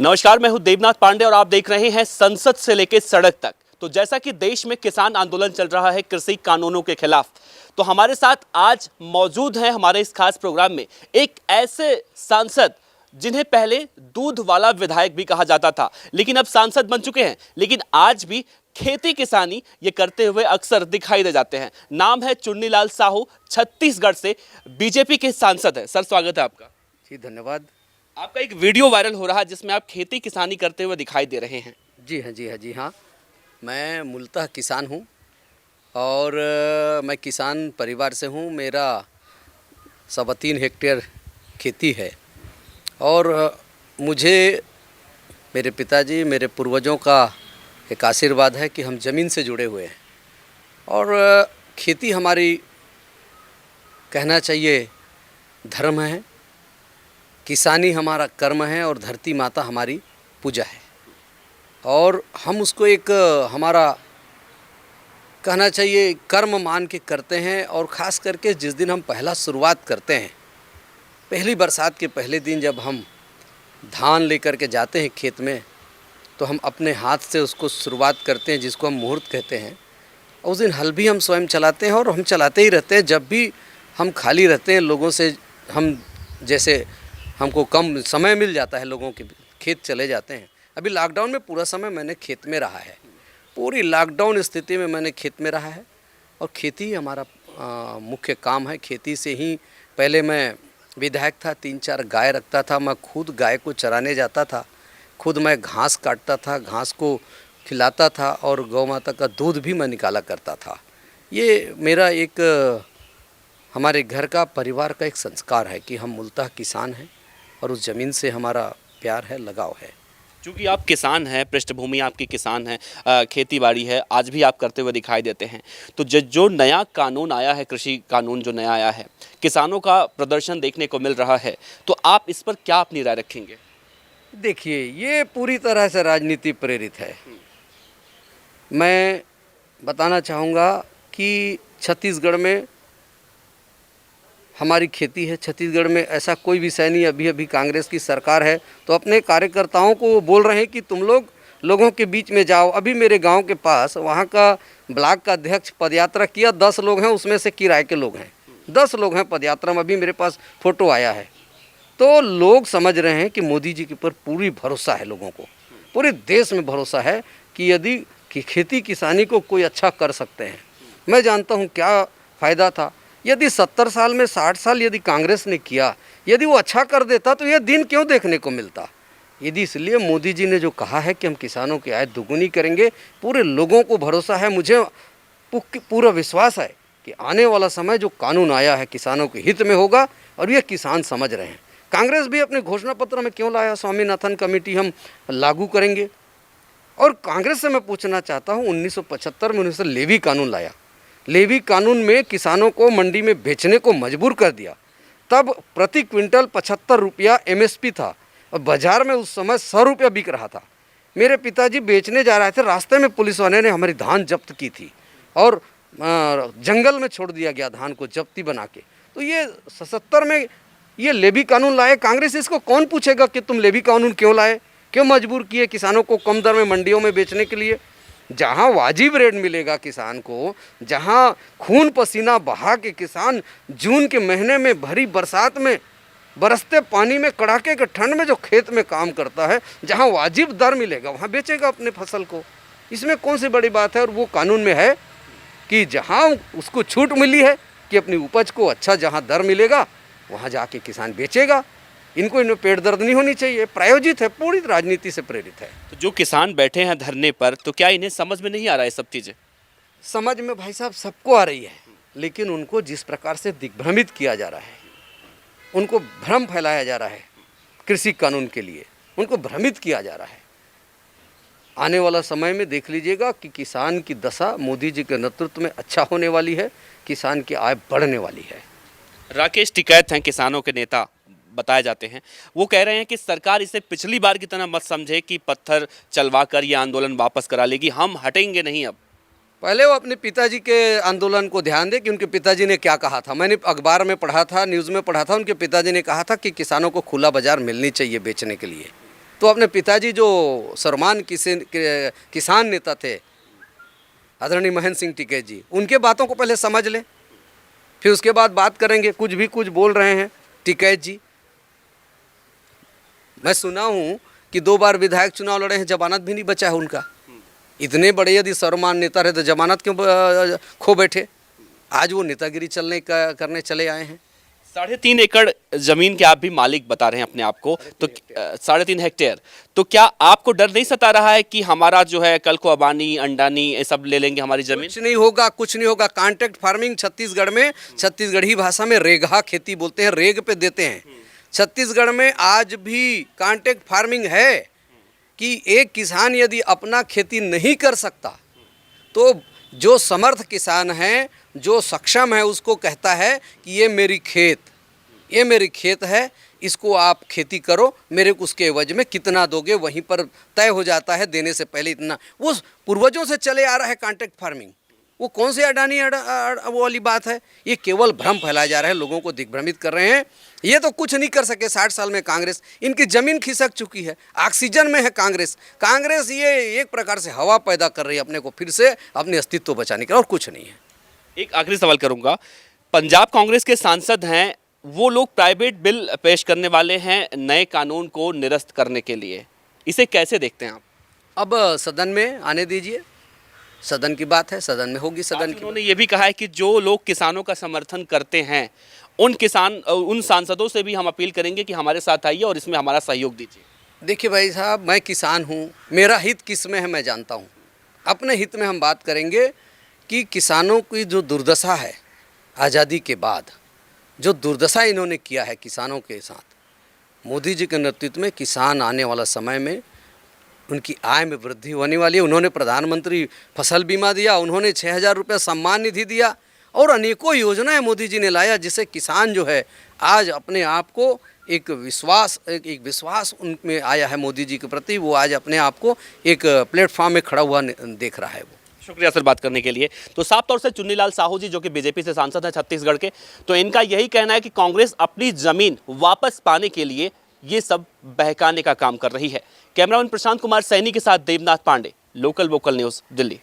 नमस्कार, मैं हूं देवनाथ पांडे और आप देख रहे हैं संसद से लेकर सड़क तक। तो जैसा कि देश में किसान आंदोलन चल रहा है कृषि कानूनों के खिलाफ, तो हमारे साथ आज मौजूद हैं हमारे इस खास प्रोग्राम में एक ऐसे सांसद जिन्हें पहले दूध वाला विधायक भी कहा जाता था, लेकिन अब सांसद बन चुके हैं। लेकिन आज भी खेती किसानी ये करते हुए अक्सर दिखाई दे जाते हैं। नाम है चुन्नीलाल साहू, छत्तीसगढ़ से बीजेपी के सांसद है। सर, स्वागत है आपका। जी धन्यवाद। आपका एक वीडियो वायरल हो रहा है जिसमें आप खेती किसानी करते हुए दिखाई दे रहे हैं। जी हाँ। मैं मूलतः किसान हूँ और मैं किसान परिवार से हूँ। मेरा 3.25 हेक्टेयर खेती है और मुझे मेरे पिताजी, मेरे पूर्वजों का एक आशीर्वाद है कि हम ज़मीन से जुड़े हुए हैं और खेती हमारी, कहना चाहिए, धर्म है। किसानी हमारा कर्म है और धरती माता हमारी पूजा है और हम उसको एक हमारा, कहना चाहिए, कर्म मान के करते हैं। और ख़ास करके जिस दिन हम पहला शुरुआत करते हैं, पहली बरसात के पहले दिन जब हम धान लेकर के जाते हैं खेत में, तो हम अपने हाथ से उसको शुरुआत करते हैं, जिसको हम मुहूर्त कहते हैं। उस दिन हल भी हम स्वयं चलाते हैं और हम चलाते ही रहते हैं। जब भी हम खाली रहते हैं लोगों से, हम जैसे हमको कम समय मिल जाता है, लोगों के खेत चले जाते हैं। अभी लॉकडाउन में पूरा समय मैंने खेत में रहा है। पूरी लॉकडाउन स्थिति में मैंने खेत में रहा है और खेती ही हमारा मुख्य काम है। खेती से ही, पहले मैं विधायक था, 3-4 गाय रखता था। मैं खुद गाय को चराने जाता था, खुद मैं घास काटता था, घास को खिलाता था और गौ माता का दूध भी मैं निकाला करता था। ये मेरा एक हमारे घर का, परिवार का एक संस्कार है कि हम मूलतः किसान हैं और उस ज़मीन से हमारा प्यार है, लगाव है। क्योंकि आप किसान हैं, पृष्ठभूमि आपकी किसान है, खेती बाड़ी है, आज भी आप करते हुए दिखाई देते हैं। तो जो नया कानून आया है, कृषि कानून जो नया आया है, किसानों का प्रदर्शन देखने को मिल रहा है, तो आप इस पर क्या अपनी राय रखेंगे? देखिए, ये पूरी तरह से राजनीति प्रेरित है। मैं बताना चाहूँगा कि छत्तीसगढ़ में हमारी खेती है। छत्तीसगढ़ में ऐसा कोई विषय नहीं। अभी कांग्रेस की सरकार है तो अपने कार्यकर्ताओं को बोल रहे हैं कि तुम लोग लोगों के बीच में जाओ। अभी मेरे गांव के पास वहां का ब्लॉक का अध्यक्ष पदयात्रा किया, 10 लोग हैं, उसमें से किराए के लोग हैं। 10 लोग हैं पदयात्रा में, अभी मेरे पास फ़ोटो आया है। तो लोग समझ रहे हैं कि मोदी जी के ऊपर पूरी भरोसा है, लोगों को पूरे देश में भरोसा है कि यदि खेती किसानी को कोई अच्छा कर सकते हैं। मैं जानता हूँ क्या फ़ायदा था यदि 70 साल में 60 साल यदि कांग्रेस ने किया, यदि वो अच्छा कर देता तो ये दिन क्यों देखने को मिलता। यदि इसलिए मोदी जी ने जो कहा है कि हम किसानों की आय दुगुनी करेंगे, पूरे लोगों को भरोसा है, मुझे पूरा विश्वास है कि आने वाला समय जो कानून आया है किसानों के हित में होगा और ये किसान समझ रहे हैं। कांग्रेस भी अपने घोषणा पत्र में क्यों लाया, स्वामीनाथन कमेटी हम लागू करेंगे। और कांग्रेस से मैं पूछना चाहता हूँ, 1975 में उन्होंने लेवी कानून लाया। लेवी कानून में किसानों को मंडी में बेचने को मजबूर कर दिया। तब प्रति क्विंटल 75 रुपया MSP था और बाज़ार में उस समय 100 रुपया बिक रहा था। मेरे पिताजी बेचने जा रहे थे, रास्ते में पुलिस वाले ने हमारी धान जब्त की थी और जंगल में छोड़ दिया गया धान को जब्ती बना के। तो ये 77 में ये लेवी कानून लाए कांग्रेस। इसको कौन पूछेगा कि तुम लेवी कानून क्यों लाए, क्यों मजबूर किए किसानों को कम दर में मंडियों में बेचने के लिए। जहाँ वाजिब रेट मिलेगा किसान को, जहाँ खून पसीना बहा के किसान जून के महीने में भरी बरसात में, बरसते पानी में, कड़ाके के ठंड में जो खेत में काम करता है, जहाँ वाजिब दर मिलेगा वहाँ बेचेगा अपने फसल को। इसमें कौन सी बड़ी बात है। और वो कानून में है कि जहाँ उसको छूट मिली है कि अपनी उपज को अच्छा जहाँ दर मिलेगा वहाँ जाके किसान बेचेगा। इनमें पेट दर्द नहीं होनी चाहिए। प्रायोजित है, पूरी राजनीति से प्रेरित है। तो जो किसान बैठे हैं धरने पर, तो क्या इन्हें समझ में नहीं आ रहा है सब चीज़ें? समझ में भाई साहब सबको आ रही है, लेकिन उनको जिस प्रकार से दिग्भ्रमित किया जा रहा है, उनको भ्रम फैलाया जा रहा है कृषि कानून के लिए, उनको भ्रमित किया जा रहा है। आने वाला समय में देख लीजिएगा कि किसान की दशा मोदी जी के नेतृत्व में अच्छा होने वाली है, किसान की आय बढ़ने वाली है। राकेश टिकैत हैं, किसानों के नेता बताए जाते हैं। वो कह रहे हैं कि सरकार इसे पिछली बार की तरह मत समझे कि पत्थर चलवा कर ये आंदोलन वापस करा लेगी, हम हटेंगे नहीं। अब पहले वो अपने पिताजी के आंदोलन को ध्यान दे कि उनके पिताजी ने क्या कहा था। मैंने अखबार में पढ़ा था, न्यूज़ में पढ़ा था, उनके पिताजी ने कहा था कि किसानों को खुला बाजार मिलनी चाहिए बेचने के लिए। तो अपने पिताजी जो सर्वमान्य किसान नेता थे आदरणीय महेंद्र सिंह टिकैत जी, उनके बातों को पहले समझ लें, फिर उसके बाद बात करेंगे। कुछ बोल रहे हैं टिकैत जी। मैं सुना हूँ कि 2 बार विधायक चुनाव लड़े हैं, जमानत भी नहीं बचा है उनका। इतने बड़े यदि सर्वमान्य नेता रहे तो जमानत क्यों खो बैठे? आज वो नेतागिरी करने चले आए हैं। 3.5 एकड़ जमीन के आप भी मालिक बता रहे हैं अपने आप को, तो 3.5 हेक्टेयर, तो क्या आपको डर नहीं सता रहा है कि हमारा जो है कल को अबानी अंडानी ये सब ले लेंगे हमारी जमीन? कुछ नहीं होगा। कॉन्ट्रैक्ट फार्मिंग छत्तीसगढ़ में, छत्तीसगढ़ी भाषा में रेगहा खेती बोलते हैं, रेग पे देते हैं। छत्तीसगढ़ में आज भी कॉन्ट्रैक्ट फार्मिंग है कि एक किसान यदि अपना खेती नहीं कर सकता तो जो समर्थ किसान है, जो सक्षम है, उसको कहता है कि ये मेरी खेत है, इसको आप खेती करो, मेरे को उसके एवज में कितना दोगे, वहीं पर तय हो जाता है देने से पहले इतना। वो पूर्वजों से चले आ रहा है कॉन्ट्रैक्ट फार्मिंग। वो कौन से अडानी वो वाली बात है? ये केवल भ्रम फैलाया जा रहा है, लोगों को दिग्भ्रमित कर रहे हैं। ये तो कुछ नहीं कर सके 60 साल में कांग्रेस, इनकी जमीन खिसक चुकी है, ऑक्सीजन में है कांग्रेस ये एक प्रकार से हवा पैदा कर रही है अपने को फिर से अपने अस्तित्व बचाने के, और कुछ नहीं है। एक आखिरी सवाल करूंगा, पंजाब कांग्रेस के सांसद हैं, वो लोग प्राइवेट बिल पेश करने वाले हैं नए कानून को निरस्त करने के लिए, इसे कैसे देखते हैं आप? अब सदन में आने दीजिए, सदन की बात है, सदन में होगी। सदन की उन्होंने ये भी कहा है कि जो लोग किसानों का समर्थन करते हैं उन सांसदों से भी हम अपील करेंगे कि हमारे साथ आइए और इसमें हमारा सहयोग दीजिए। देखिए भाई साहब, मैं किसान हूँ, मेरा हित किस में है मैं जानता हूँ। अपने हित में हम बात करेंगे कि किसानों की जो दुर्दशा है आज़ादी के बाद, जो दुर्दशा इन्होंने किया है किसानों के साथ, मोदी जी के नेतृत्व में किसान आने वाला समय में उनकी आय में वृद्धि होने वाली है। उन्होंने प्रधानमंत्री फसल बीमा दिया, उन्होंने 6,000 रुपये सम्मान निधि दिया, और अनेकों योजनाएं मोदी जी ने लाया, जिससे किसान जो है आज अपने आप को एक विश्वास उनमें आया है मोदी जी के प्रति। वो आज अपने आप को एक प्लेटफॉर्म में खड़ा हुआ देख रहा है। वो शुक्रिया सर बात करने के लिए। तो साफ तौर से चुन्नीलाल साहू जी जो कि बीजेपी से सांसद हैं छत्तीसगढ़ के, तो इनका यही कहना है कि कांग्रेस अपनी जमीन वापस पाने के लिए ये सब बहकाने का काम कर रही है। कैमरामैन प्रशांत कुमार सैनी के साथ Devnath Pandey, local vocal news, Delhi.